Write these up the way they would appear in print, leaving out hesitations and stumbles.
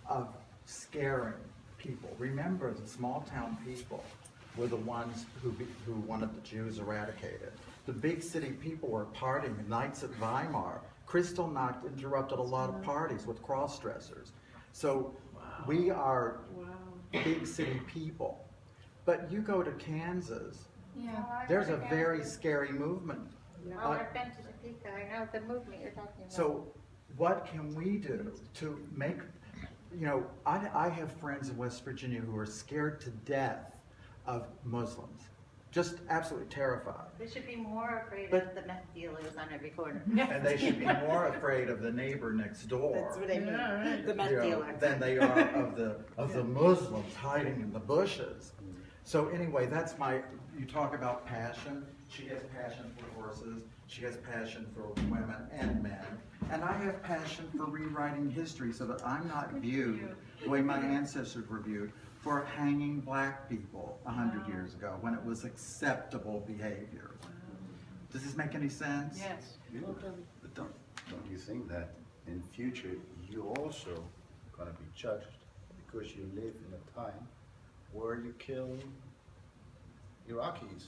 of scaring people. Remember, the small town people were the ones who wanted the Jews eradicated. The big city people were partying, nights at Weimar. Kristallnacht interrupted a lot of parties with cross-dressers. So we are big city people. But you go to Kansas, there's a very scary movement. Oh, I've been to Topeka. I know the movement you're talking about. So what can we do to make, you know, I have friends in West Virginia who are scared to death of Muslims. Just absolutely terrified. They should be more afraid of the meth dealers on every corner. And they should be more afraid of the neighbor next door. That's what I mean, the meth dealer. Than they are of the Muslims hiding in the bushes. So anyway, that's you talk about passion. She has passion for horses. She has passion for women and men. And I have passion for rewriting history so that I'm not viewed the way my ancestors were viewed, for hanging black people 100 years ago when it was acceptable behavior. Does this make any sense? Yes. But don't you think that in future you also gonna be judged because you live in a time where you kill Iraqis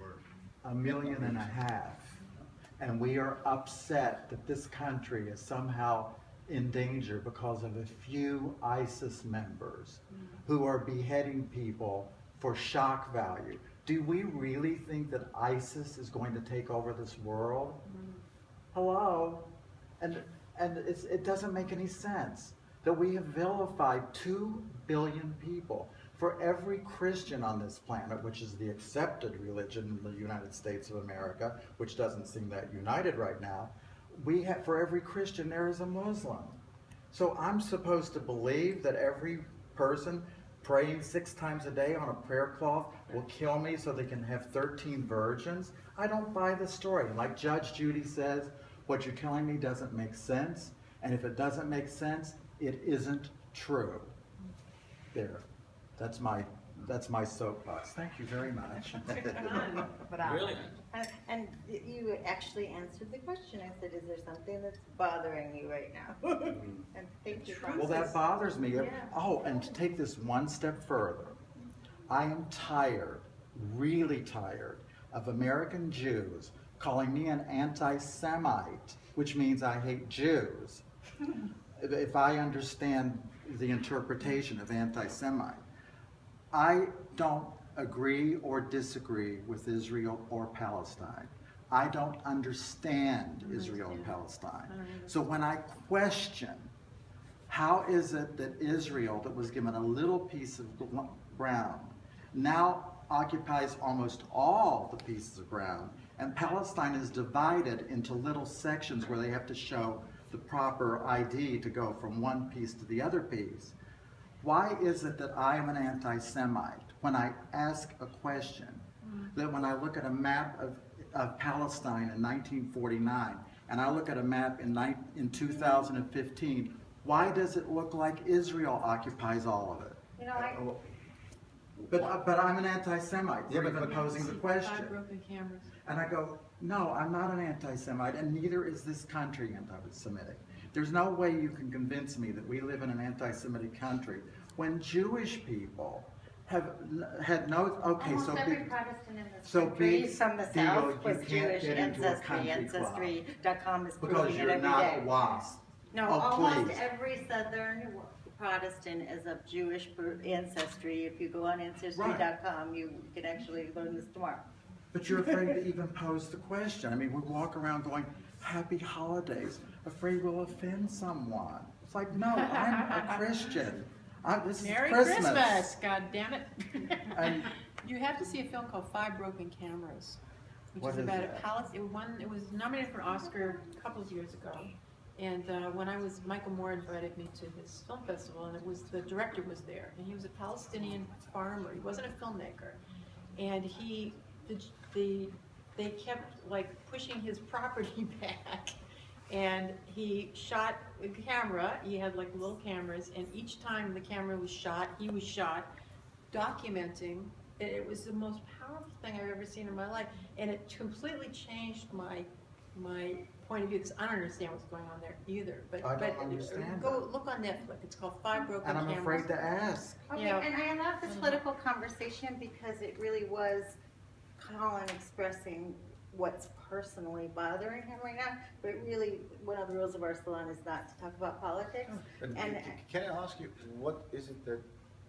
or 1.5 million. And we are upset that this country is somehow in danger because of a few ISIS members who are beheading people for shock value. Do we really think that ISIS is going to take over this world? Hello? And it doesn't make any sense that we have vilified 2 billion people. For every Christian on this planet, which is the accepted religion in the United States of America, which doesn't seem that united right now, for every Christian there is a Muslim. So I'm supposed to believe that every person praying 6 times a day on a prayer cloth will kill me so they can have 13 virgins? I don't buy the story. Like Judge Judy says, what you're telling me doesn't make sense, and if it doesn't make sense, it isn't true. There. That's my soapbox. Thank you very much. Really? And you actually answered the question. I said, is there something that's bothering you right now? And thank you. Well, that bothers me. Yeah. Oh, and to take this one step further, I am tired, really tired, of American Jews calling me an anti-Semite, which means I hate Jews, if I understand the interpretation of anti-Semite. I don't agree or disagree with Israel or Palestine. I don't understand Israel and Palestine. So when I question, how is it that Israel, that was given a little piece of ground, now occupies almost all the pieces of ground, and Palestine is divided into little sections where they have to show the proper ID to go from one piece to the other piece? Why is it that I am an anti-Semite when I ask a question, that when I look at a map of Palestine in 1949, and I look at a map in 2015, why does it look like Israel occupies all of it? You know, But I'm an anti-Semite for even posing the question. 5 broken cameras. And I go, no, I'm not an anti-Semite, and neither is this country anti-Semitic. There's no way you can convince me that we live in an anti-Semitic country when Jewish people have had no, okay, almost so every big, Protestant in this so country big from the deal, South you was can't Jewish get into a ancestry. country club. Ancestry.com is Because proving it you're every not day. a WASP. No, Oh, almost please. every Southern Protestant is of Jewish ancestry. If you go on Ancestry.com, you can actually learn this tomorrow. But you're afraid to even pose the question. I mean, we walk around going, happy holidays, afraid we'll offend someone. It's like, no, I'm a Christian. This Merry is Christmas, God damn it. And You have to see a film called 5 Broken Cameras, which What is is about that? a Palestine. It was nominated for an Oscar a couple of years ago. And when Michael Moore invited me to his film festival, and the director was there, and he was a Palestinian farmer. He wasn't a filmmaker, and they kept like pushing his property back, and he shot a camera. He had like little cameras, and each time the camera was shot, he was shot, documenting. And it was the most powerful thing I've ever seen in my life, and it completely changed my point of view, because I don't understand what's going on there either. But I don't understand go look on Netflix. It's called Five Broken And I'm Cameras. afraid to ask. Okay, Yeah. and I love this political conversation because it really was Colin expressing what's personally bothering him right now, but really, one of the rules of our salon is not to talk about politics. And And can I ask you, what is it that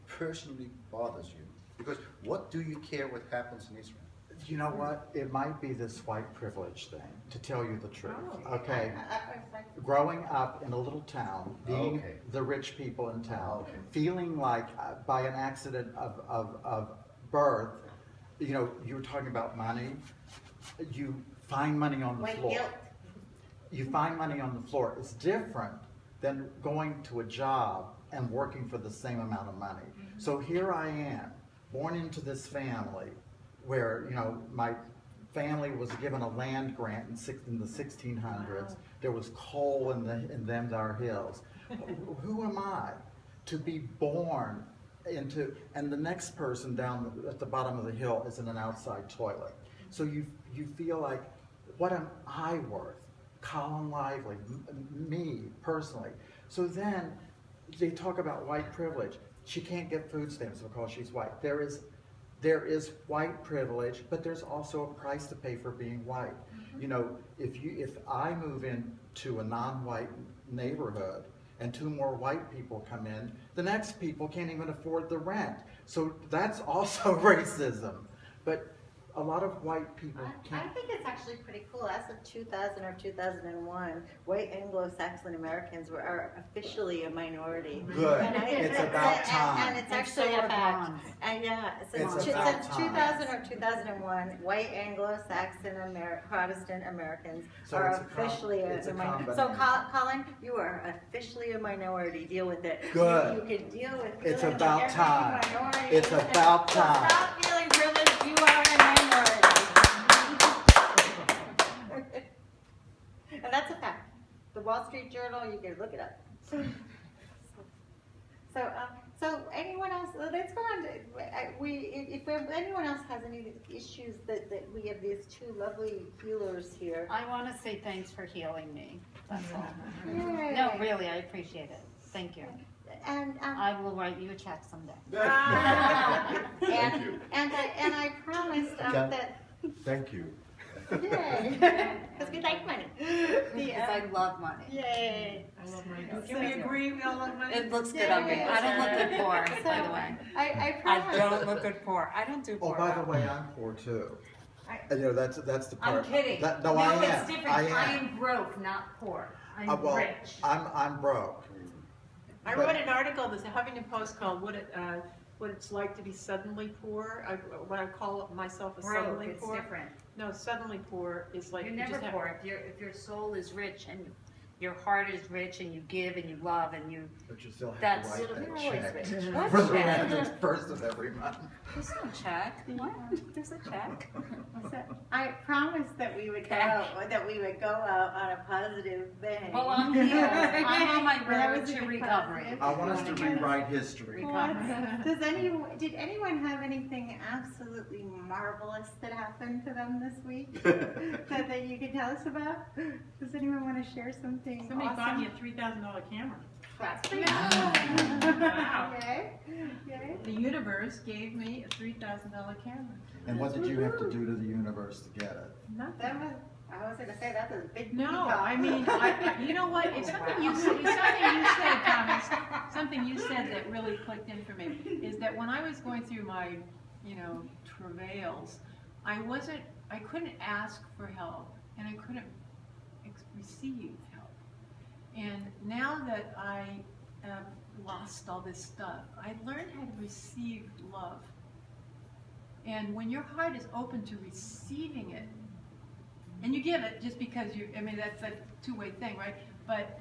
personally bothers you? Because what do you care what happens in Israel? You know what? It might be this white privilege thing, to tell you the truth. Okay. Growing up in a little town, being Okay. the rich people in town, Okay. feeling like by an accident of birth, you know, you were talking about money, you find money on the White floor. guilt. You find money on the floor. It's different than going to a job and working for the same amount of money. So here I am, born into this family where, you know, my family was given a land grant in the 1600s. Wow. There was coal in them there hills. Who am I to be born into, and the next person down at the bottom of the hill is in an outside toilet. So you feel like, what am I worth? Colin Lively, me personally. So then they talk about white privilege. She can't get food stamps because she's white. There is white privilege, but there's also a price to pay for being white. You know, if I move into a non-white neighborhood and two more white people come in, the next people can't even afford the rent. So that's also racism. But a lot of white people I can't. think it's actually pretty cool. As of 2000 or 2001, white Anglo-Saxon Americans are officially a minority. Good. And It's about time. And it's And actually so a are fact. blondes. And yeah, It's since about 2000 or 2001, white Anglo-Saxon Protestant Americans So are it's a officially it's a minority. So combination. Colin, you are officially a minority. Deal with it. Good. You can deal with It's feeling about like time. every minority. It's about So time. stop feeling privileged. You are a minority. And that's a fact. The Wall Street Journal, you can look it up. So anyone else, let's go on to, if anyone else has any issues that we have these two lovely healers here. I want to say thanks for healing me. That's all. Yay. No, really, I appreciate it. Thank you. And, I will write you a check someday. Thank you. and I promised Okay. that, Thank you. yay, because we like money. Because I love money. Yay. I love money. Can we agree we all love money? It looks good on me. I don't look good poor, by the way. I I promised. don't look good poor. I don't do Oh, poor. by the way, I'm poor too. And, you know, that's the I'm part. kidding. No, I am. it's different. I am. am broke, not poor. I'm Well, rich. I'm broke. I wrote an article that's Huffington Post called "What It's Like to Be Suddenly Poor." What I call myself a Broke, suddenly it's poor. different. No, suddenly poor is like You're you never just have- poor. If your soul is rich and your heart is rich and you give and you love and you. But you still have That's to write you're that always check rich. for the Check. first of every month. There's no check. What? There's a check. So I promised that we would go out on a positive thing. Well, I'm here. I'm on my That road was a to good recovery. positive. I want us to rewrite history. Did anyone have anything absolutely marvelous that happened to them this week that you could tell us about? Does anyone want to share something Somebody bought awesome? me a $3,000 camera. That's pretty Wow. Yay. Yay. The universe gave me a $3,000 camera. And what did you have to do to the universe to get it? Nothing. That was, I was going to say that was a big No, peacock. I mean, you know what? It's something you said, Thomas. Something you said that really clicked in for me is that when I was going through my, travails, I couldn't ask for help, and I couldn't receive help. And now that I have lost all this stuff, I learned how to receive love. And when your heart is open to receiving it, and you give it just because that's a two-way thing, right? But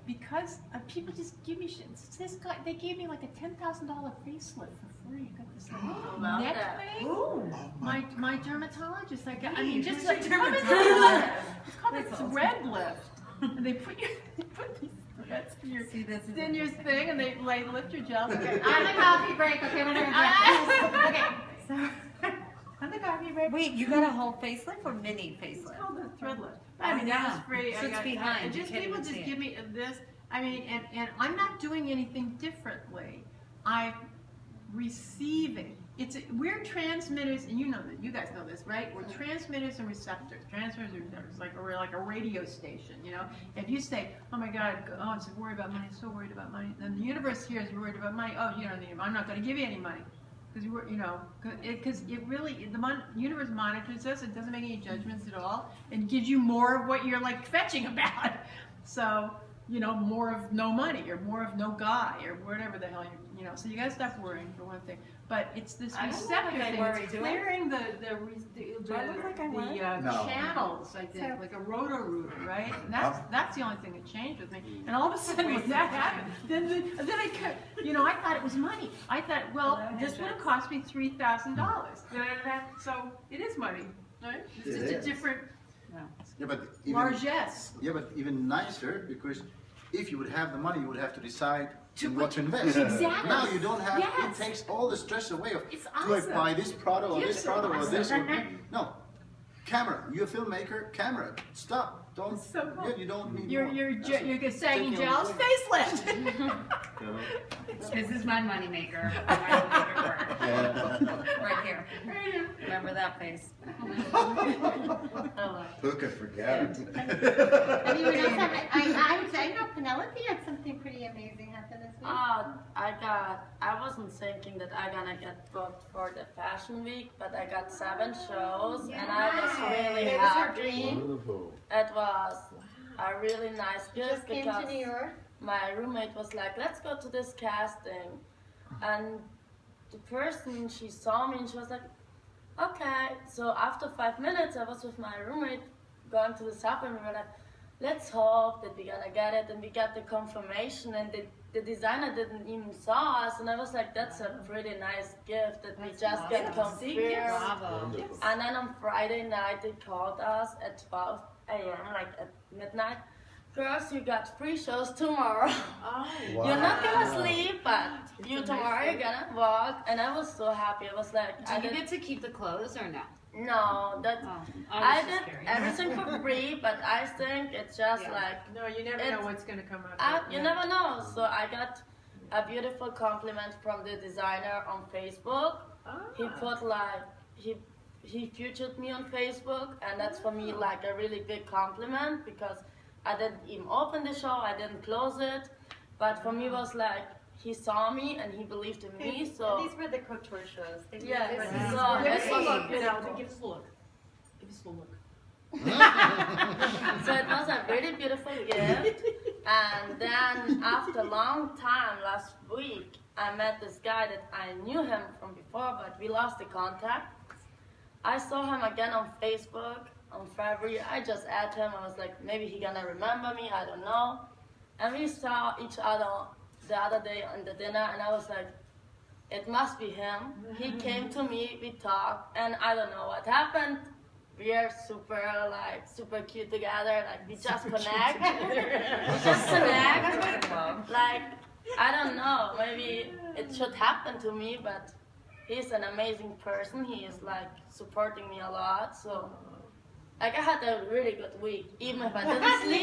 because people just give me shit. This guy, they gave me like a $10,000 facelift for free. I got this neck thing. My dermatologist, just a dermatologist. It's called a thread lift. And they put these threads in your thing, and they lift your gel. Okay, On the coffee break, okay, we're gonna okay, so on the coffee have you read? Wait, you got a whole facelift or mini It's facelift? called a threadlift. I mean, that was free. I Sits got, behind. and You just can't people even just see give it. me this. I mean, and I'm not doing anything differently. I'm receiving. We're transmitters, and you know that. You guys know this, right? We're transmitters and receptors. Transmitters and receptors, we're like a radio station. You know, if you say, "Oh my God, oh, I'm so worried about money. So worried about money," then the universe here is worried about money. Oh, you know, I'm not going to give you any money. Because it really, universe monitors us. It doesn't make any judgments at all, and gives you more of what you're like fetching about. So, you know, more of no money, or more of no guy, or whatever the hell you know. So you gotta stop worrying, for one thing. But it's this I don't know receptor if I thing. worry, It's do I? clearing Do I look like I worry? No. channels, I think, So- like a roto-rooter, right? And that's the only thing that changed with me. And all of a sudden, when that happened, then I kept, you know, I thought it was money. I thought, well, this would have cost me $3,000. So it is money, right? It's It just a is. different Yeah, but even, largesse. yeah, but even nicer, because if you would have the money, you would have to decide To in what- what to invest. Exactly. Now you don't have, Yes. it takes all the stress away of, It's do I awesome. buy this product or Yes, this product or it's this? awesome. No. Camera, you're a filmmaker, camera, stop. Don't, It's so cool. yeah, you don't need You're more. you're That's j- it. you're sagging Taking Jowl's away. facelift. This is my moneymaker. Right here. Remember that face? Look, I forgot it. Anyone else have, I know Penelope had something pretty amazing happen this week. I wasn't thinking that I'm gonna get booked for the fashion week, but I got 7 shows and I was really It was her happy. dream. It was a really nice gift Just came to because New York. my roommate was like, let's go to this casting. And the person, she saw me and she was like, okay. So after 5 minutes, I was with my roommate going to the subway and we were like, let's hope that we're gonna get it. And we got the confirmation and the designer didn't even saw us. And I was like, that's a pretty nice gift that we just get confirmed. Bravo. And then on Friday night, they called us at 12 a.m., like at midnight. Girls, you got 3 shows tomorrow. You're not gonna sleep, but you tomorrow you're gonna walk. And I was so happy. I was like, Do you get to keep the clothes or no? no, that Oh, I was just did curious. everything for free, but I think it's just Yeah. like No, you never know what's gonna come out. you never know. So I got a beautiful compliment from the designer on Facebook. He put like he featured me on Facebook, and that's for me like a really big compliment because I didn't even open the show, I didn't close it, but for me it was like he saw me and he believed in me. So These were the couture shows. They yeah, were- so it was beautiful. Give us a look. Give us a look. So it was a really beautiful gift. And then after a long time last week, I met this guy that I knew him from before, but we lost the contact. I saw him again on Facebook on February. I just added him. I was like, maybe he gonna remember me, I don't know. And we saw each other the other day on the dinner, and I was like, it must be him. He came to me, we talked, and I don't know what happened. We are super cute together. Like we just connect. We just connect. Like I don't know. Maybe it should happen to me, but he's an amazing person. He is like supporting me a lot. So like I had a really good week, even if I didn't sleep.